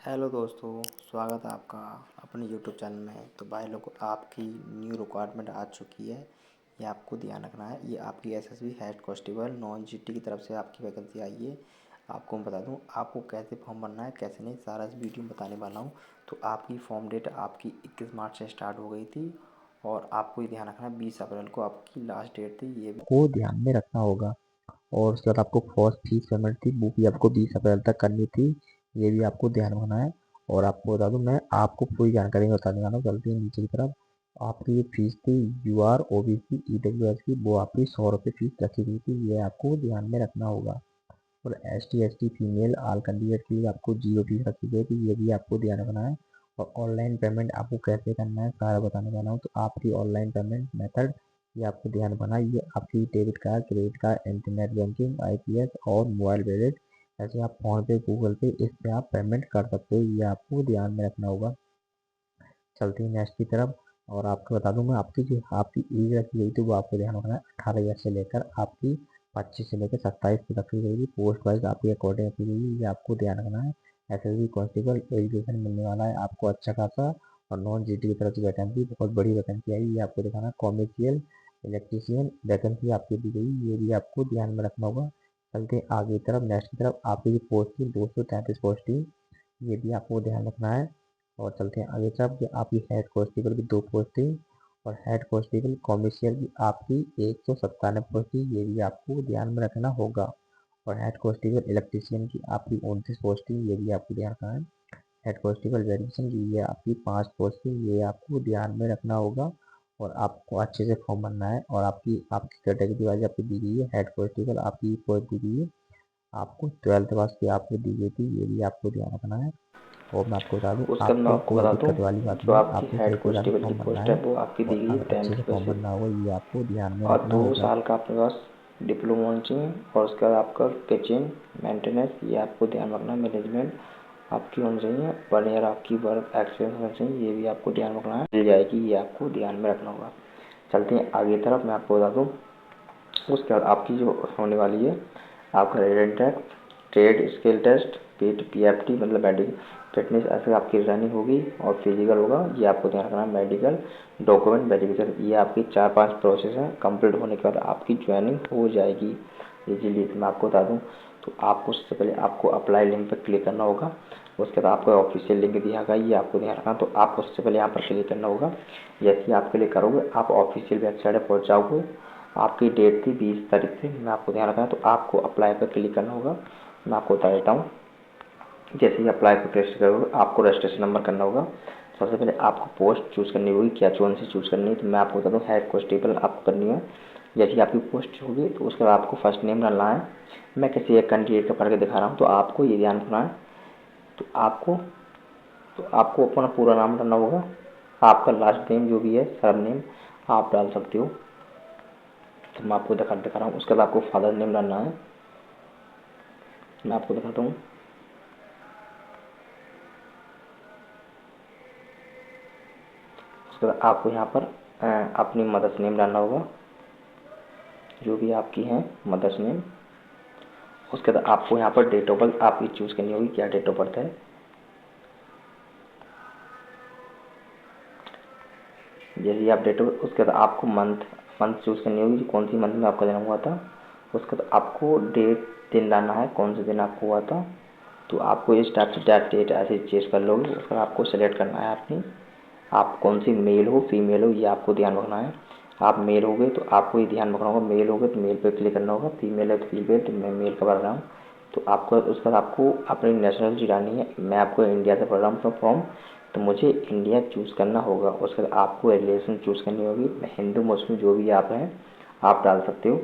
Hello दोस्तों, स्वागत है आपका अपने यूट्यूब चैनल में। तो भाई लोग, आपकी न्यू रिक्वायरमेंट आ चुकी है। ये आपको ध्यान रखना है। ये आपकी SSB head constable non GT की तरफ से आपकी वैकेंसी आई है। आपको मैं बता दूं आपको कैसे फॉर्म भरना है, कैसे नहीं, सारा इस वीडियो में बताने वाला हूं। तो आपकी फॉर्म डेट आपकी 21 मार्च से स्टार्ट हो गई थी और आपको ये ध्यान रखना है 20 अप्रैल को आपकी लास्ट डेट थी। ये को ध्यान में रखना होगा। और उसके बाद आपको फर्स्ट फीस पेमेंट थी, वो भी आपको 20 अप्रैल तक करनी थी। ये भी आपको ध्यान रखना है। और आपको बता दूं, मैं आपको पूरी जानकारी बताने वाला हूँ। चलते हैं नीचे की तरफ। आपकी ये फीस थी यूआर ओबीसी ईडब्ल्यूएस की, वो आपकी 100 रुपये फीस रखी गई थी। ये आपको ध्यान में रखना होगा। और एसटी फीमेल ऑल कैंडिडेट के लिए आपको 0 फीस रखी गई थी। ये भी आपको ध्यान रखना है। और ऑनलाइन पेमेंट आपको कैसे करना है सारा बताने वाला हूँ। तो आपकी ऑनलाइन पेमेंट मेथड ये आपको ध्यान रखना है। ये आपकी debit card, credit card, internet banking, IPS और मोबाइल वॉलेट, ऐसे आप फोन पे, गूगल पे, इससे आप पेमेंट कर सकते हो। ये आपको ध्यान में रखना होगा। चलते हैं नेक्स्ट की तरफ। और आपको बता दूं मैं, आपकी जो आपकी एज रखी गई थी वो आपको ध्यान रखना है। 18 ईयर से लेकर आपकी 25 से लेकर 27 तक रखी गई थी। पोस्ट वाइज आपकी अकॉर्डिंग रखी गई है। ये आपको ध्यान रखना है। एसएसबी कांस्टेबल एजुकेशन मिलने वाला है आपको अच्छा खासा। और नॉन जीटी की तरफ से वैकेंसी, बहुत बड़ी वैकेंसी आई। ये आपको दिखाना है। कॉमर्शियल इलेक्ट्रीशियन वैकेंसी आपकी दी गई, ये भी आपको ध्यान में रखना होगा। चलते हैं आगे की तरफ। नेक्स्ट की तरफ आपकी जो पोस्ट थी 233 पोस्ट थी, ये भी आपको ध्यान रखना है। और चलते हैं आगे सब। कि आपकी हेड कांस्टेबल की 2 पोस्ट थी। और हेड कांस्टेबल कॉमर्शियल की आपकी 197 पोस्ट थी, ये भी आपको ध्यान में रखना होगा। और हेड कांस्टेबल इलेक्ट्रीशियन की आपकी 29 पोस्ट थी, ये भी आपको ध्यान रखना है। हेड कांस्टेबल वेरिफिकेशन की ये आपकी 5 पोस्ट थी, ये आपको ध्यान में रखना होगा। और आपको अच्छे से फॉर्म भरना है। और आपकी आपकी कैटेगरी वाइज आपकी दी गई है। हेड कांस्टेबल आपकी पोस्ट दी गई है, आपको 12th पास की आपको दी गई थी, ये भी आपको ध्यान रखना है। और मैं आपको बता दूं, उसके बाद मैं आपको आपको कोई बता दूं, दिक्कत वाली बात जो नहीं है। आपकी आपको हेड सही तरीके से कांस्टेबल की फॉर्म भरना पोस्ट है है। वो आपकी दी और गई है अगर अच्छे 10 से रुपये फॉर्म से। भरना होगा, ये आपको ध्यान में और रखना 2 होगा। साल का आपके पास डिप्लोमा होना चाहिए। और उसके बाद आपका किचन मेंटेनेंस, ये आपको ध्यान रखना है। मैनेजमेंट आपकी होनी चाहिए। 1 ईयर आपकी वर्क एक्सपीरियंस होना चाहिए, ये भी आपको ध्यान रखना है। मिल जाएगी, ये आपको ध्यान में रखना होगा। चलते हैं आगे तरफ। मैं आपको बता दूँ, उसके बाद आपकी जो होने वाली है, आपका written test, trade skill test, PFT मतलब मेडिकल फिटनेस, ऐसे आपकी रनिंग होगी। और फिजिकल होगा, ये आपको ध्यान रखना है। मेडिकल डॉक्यूमेंट वेरिफिकेशन, ये आपकी 4-5 प्रोसेस हैं। कंप्लीट होने के बाद आपकी ज्वाइनिंग हो जाएगी इजीली। मैं आपको बता दूँ, तो आपको सबसे पहले आपको अप्लाई लिंक पर क्लिक करना होगा। उसके बाद आपको ऑफिशियल लिंक दिया गया, ये आपको ध्यान रखना। तो आपको सबसे पहले यहाँ पर क्लिक करना होगा। जैसे ही आप क्लिक करोगे, आप ऑफिशियल वेबसाइट पर पहुँच जाओगे। आपकी डेट थी 20 तारीख से, मैं आपको ध्यान रखना है। तो आपको अप्लाई पर क्लिक करना होगा। मैं आपको बता देता हूँ। जैसे ही अप्लाई पर क्लिक करोगे, आपको रजिस्ट्रेशन नंबर करना होगा। सबसे पहले आपको पोस्ट चूज़ करनी होगी, क्या कौन सी चूज़ करनी है। तो मैं आपको बता दूँ, हेड कांस्टेबल आपको करनी है। जैसे ही आपकी पोस्ट होगी, तो उसके बाद आपको फर्स्ट नेम डालना है। मैं किसी एक कैंडिडेट का पढ़ के दिखा रहा हूँ, तो आपको ये ध्यान रखना है। तो आपको अपना पूरा नाम डालना होगा। आपका लास्ट नेम जो भी है, सर नेम आप डाल सकते हो। तो मैं आपको दिखा रहा हूँ। उसके बाद आपको फादर नेम डालना है। मैं आपको दिखाता हूँ। उसके बाद आपको यहाँ पर अपनी मदर्स नेम डालना होगा, जो भी आपकी है मदर्स नेम। उसके बाद आपको यहाँ पर डेट ऑफ बर्थ आपकी चूज़ करनी होगी, क्या डेट ऑफ बर्थ है। जैसे आप डेट ऑफ, उसके बाद आपको मंथ मंथ चूज़ करनी होगी, कौन सी मंथ में आपका जन्म हुआ था। उसके बाद आपको डेट दिन डालना है, कौन से दिन आपको हुआ था। तो आपको इस टाइप से डेट ऐसे चेंज कर लोगे। उसके बाद आपको सेलेक्ट करना है अपनी, आप कौन सी मेल हो फीमेल हो, ये आपको ध्यान रखना है। आप मेल हो गए तो आपको ये ध्यान रखना होगा। मेल हो गए तो मेल पे क्लिक करना होगा। फीमेल है तो फीमेल, तो मैं मेल का भर रहा हूँ। तो आपको उसके बाद आपको अपनी नेशनलिटी डालनी है। मैं आपको इंडिया से पढ़ रहा हूँ फॉर्म, तो मुझे इंडिया चूज़ करना होगा। उसके बाद आपको रिलीजन चूज़ करनी होगी। हिंदू मुस्लिम जो भी आप हैं आप डाल सकते हो।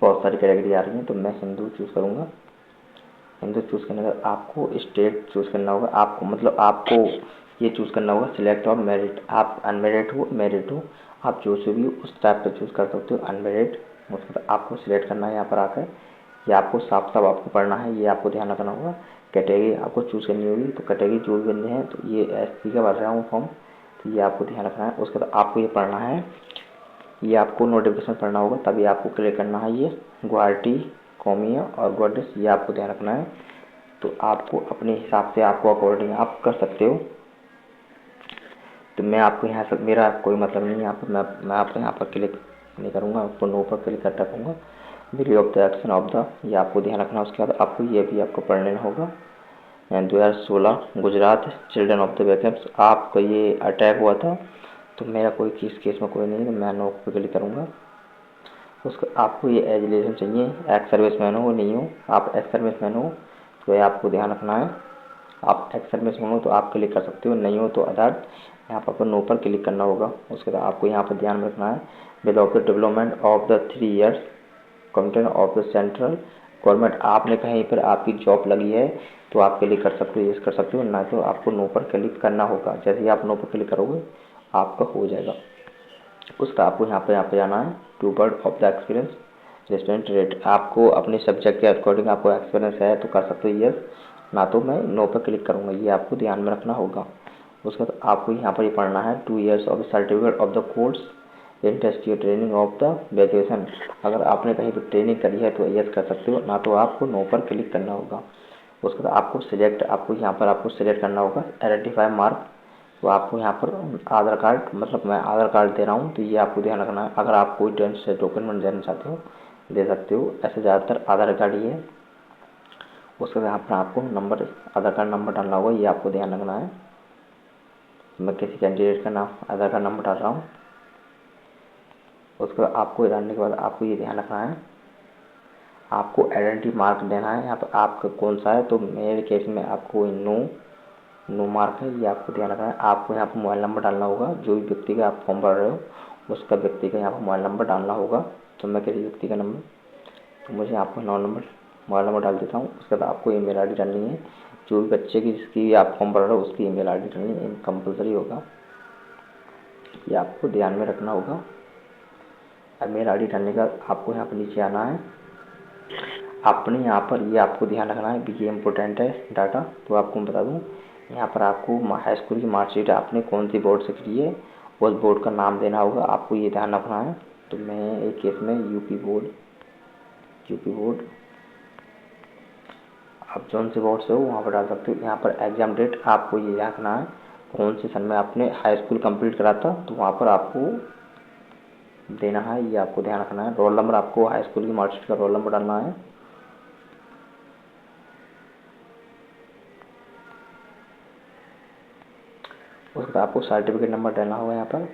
बहुत सारी कैटेगरी आ रही हैं, तो मैं हिंदू चूज़ करूँगा। हिंदू चूज़ करने के बाद आपको स्टेट चूज़ करना होगा। आपको मतलब आपको ये चूज़ करना होगा सिलेक्ट और मेरिट, आप अनमेरिड हो मेरिड हो, आप जो से भी उस टाइप पर चूज़ कर सकते हो अनमेरिड। उसके बाद आपको सिलेक्ट करना है यहाँ पर आकर। ये आपको साफ साफ आपको पढ़ना है, ये आपको ध्यान रखना होगा। कैटेगरी आपको चूज़ करनी होगी। तो कैटेगरी जो भी बंदे हैं, तो ये एससी का भर रहा हूँ फॉर्म, तो ये आपको ध्यान रखना है। उसके बाद आपको ये पढ़ना है, ये आपको नोटिफिकेशन पढ़ना होगा, तभी आपको क्लिक करना है। ये गुवाहाटी कौमिया और गोड्रेस, ये आपको ध्यान रखना है। तो आपको अपने हिसाब से आपको अकॉर्डिंग आप कर सकते हो। तो मैं आपको यहाँ से मेरा कोई मतलब नहीं है यहाँ पर, मैं आपको यहाँ पर क्लिक नहीं करूँगा, आपको नो पर क्लिक कर रखूँगा। Video of the action of the, ये आपको ध्यान रखना। उसके बाद आपको ये भी आपको पढ़ लेना होगा। 2016 Gujarat children of the victims, आपका ये अटैक हुआ था। तो मेरा कोई केस में कोई नहीं है, तो मैं नो पर क्लिक करूँगा। उसका आपको ये एजुकेशन चाहिए, एक्स सर्विस मैन हो नहीं हो, आप एक्स सर्विस मैन हो तो ये आपको ध्यान रखना है। आप एक्स सर्विस मैन हो तो आप क्लिक कर सकते हो, नहीं हो तो अदर, यहाँ पर नो पर क्लिक करना होगा। उसके बाद आपको यहाँ पर ध्यान में रखना है without the development of the 3 years content of the central government, आपने कहीं पर आपकी जॉब लगी है तो आप क्लिक कर सकते हो, यस कर सकते हो, ना तो आपको नो पर क्लिक करना होगा। जैसे ही आप नो पर क्लिक करोगे आपका हो जाएगा। उसका आपको यहाँ पे जाना है to word of the experience restaurant rate, आपको अपने सब्जेक्ट के अकॉर्डिंग आपको एक्सपीरियंस है तो कर सकते हो यस, ना तो मैं नो पर क्लिक करूँगा, ये आपको ध्यान में रखना होगा। उसके बाद आपको यहाँ पर ये पढ़ना है 2 years of certificate of the course industrial training of the vacation, अगर आपने कहीं पर ट्रेनिंग करी है तो यस कर सकते हो, ना तो आपको नो पर क्लिक करना होगा। उसके बाद आपको सिलेक्ट, आपको यहाँ पर आपको सिलेक्ट करना होगा आइडेंटिफाई मार्क, तो आपको यहाँ पर आधार कार्ड, मतलब मैं आधार कार्ड दे रहा हूँ तो ये आपको ध्यान रखना है। अगर आप कोई टेंस से डॉक्यूमेंट देना चाहते हो दे सकते हो, ऐसे ज़्यादातर आधार कार्ड ही है। उसके बाद यहाँ पर आपको नंबर, आधार कार्ड नंबर डालना होगा, ये आपको ध्यान रखना है। मैं किसी कैंडिडेट का नाम आधार कार्ड नंबर डाल रहा हूँ। उसके बाद आपको डालने के बाद आपको ये ध्यान रखना है, आपको आइडेंटिटी मार्क देना है। यहाँ पर आपका कौन सा है, तो मेरे केस में आपको नो मार्क है, ये आपको ध्यान रखना है। आपको यहाँ पर मोबाइल नंबर डालना होगा, जो भी व्यक्ति का आप फॉर्म भर रहे हो उसका व्यक्ति का यहाँ पर मोबाइल नंबर डालना होगा। तो मैं किसी व्यक्ति का नंबर, तो मुझे आपको मोबाइल नंबर डाल देता हूँ। उसके बाद आपको ईमेल आईडी डालनी है, जो भी बच्चे की जिसकी आप फॉर्म भर रहे हो उसकी ईमेल आईडी डालनी है, कंपलसरी होगा, ये आपको ध्यान में रखना होगा। ईमेल आईडी डालने का आपको यहाँ पर नीचे आना है, अपने यहाँ पर ये आपको ध्यान रखना है, ये इम्पोर्टेंट है डाटा। तो आपको मैं बता दूँ, यहाँ पर आपको हाई स्कूल की मार्कशीट आपने कौन सी बोर्ड से की है उस बोर्ड का नाम देना होगा, आपको ये ध्यान रखना है। तो मैं एक केस में यूपी बोर्ड, आप जौन से बोर्ड से हो वहाँ पर डाल सकते हो। यहाँ पर एग्ज़ाम डेट आपको ये रखना है, कौन से सन में आपने हाई स्कूल कंप्लीट करा था तो वहाँ पर आपको देना है, ये आपको ध्यान रखना है। रोल नंबर, आपको हाई स्कूल की मार्कशीट का रोल नंबर डालना है। उसके बाद आपको सर्टिफिकेट नंबर डालना होगा यहाँ पर।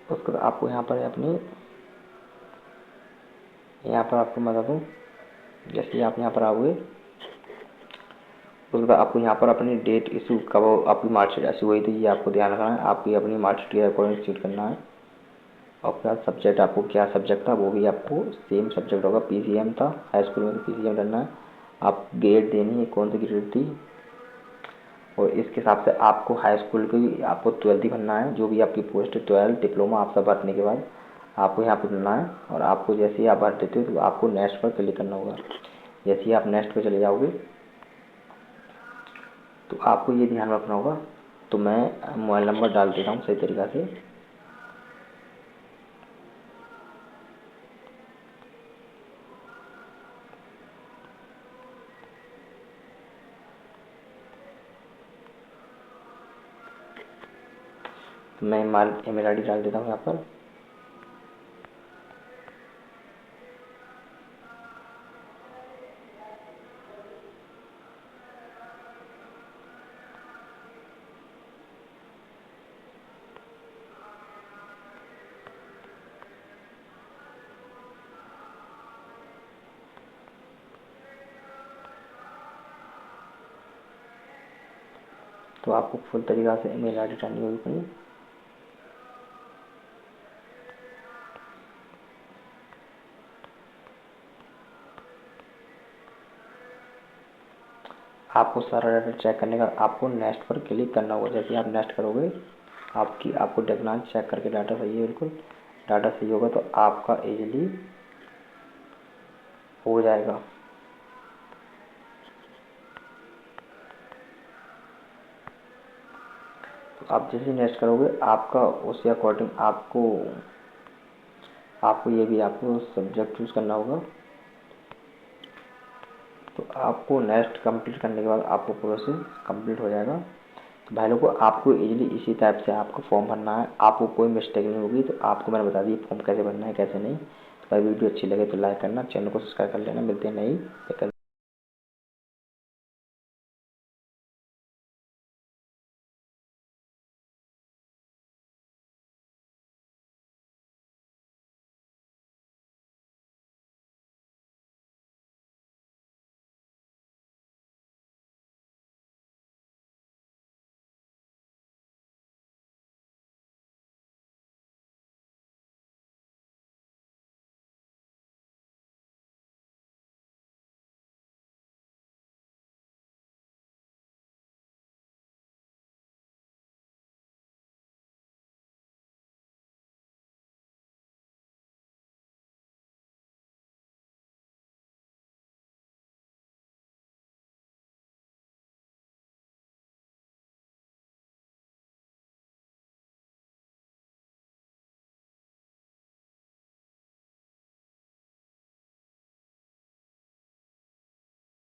उसके बाद आपको यहाँ पर आपको मैं बता दूँ, जैसे आप यहाँ पर आओगे उसके बाद आपको यहाँ पर अपनी डेट इशू कब आपकी मार्कशीट इशू हुई थी ये आपको ध्यान रखना है, आपकी अपनी मार्कशीट के अकॉर्डिंग चेक करना है। और क्या सब्जेक्ट, आपको क्या सब्जेक्ट था वो भी आपको सेम सब्जेक्ट होगा, पीसीएम था हाई स्कूल में, तो पीसीएम करना है। आप ग्रेड देनी है, कौन सी ग्रेड थी, और इसके हिसाब से आपको हाई स्कूल की आपको 12th ही भरना है, जो भी आपकी पोस्ट 12 डिप्लोमा आप सब भरने के बाद आपको यहाँ पर भरना है। और आपको जैसे ही आप भर देते हो तो आपको नेक्स्ट पर क्लिक करना होगा। जैसे ही आप नेक्स्ट पर चले जाओगे तो आपको ये ध्यान रखना होगा। तो मैं मोबाइल नंबर डाल देता हूँ सही तरीक़ा से। तो मैं ईमेल आईडी डाल देता हूँ यहाँ पर। तो आपको फुल तरीक़ा से ईमेल आईडी डालनी होगी अपनी। आपको सारा डाटा चेक करने का आपको नेक्स्ट पर क्लिक करना होगा। जैसे आप नेक्स्ट करोगे आपको देखना चेक करके डाटा सही है, बिल्कुल डाटा सही होगा तो आपका इजीली हो जाएगा। तो आप जैसे नेक्स्ट करोगे आपका उसके अकॉर्डिंग आपको ये भी आपको सब्जेक्ट चूज़ करना होगा। तो आपको नेक्स्ट कंप्लीट करने के बाद आपको प्रोसेस कंप्लीट हो जाएगा। तो भाई लोगों आपको इजीली इसी टाइप से आपको फॉर्म भरना है, आपको कोई मिस्टेक नहीं होगी। तो आपको मैंने बता दी फॉर्म कैसे भरना है कैसे नहीं। तो भाई वीडियो अच्छी लगे तो लाइक करना, चैनल को सब्सक्राइब कर लेना। मिलते हैं नई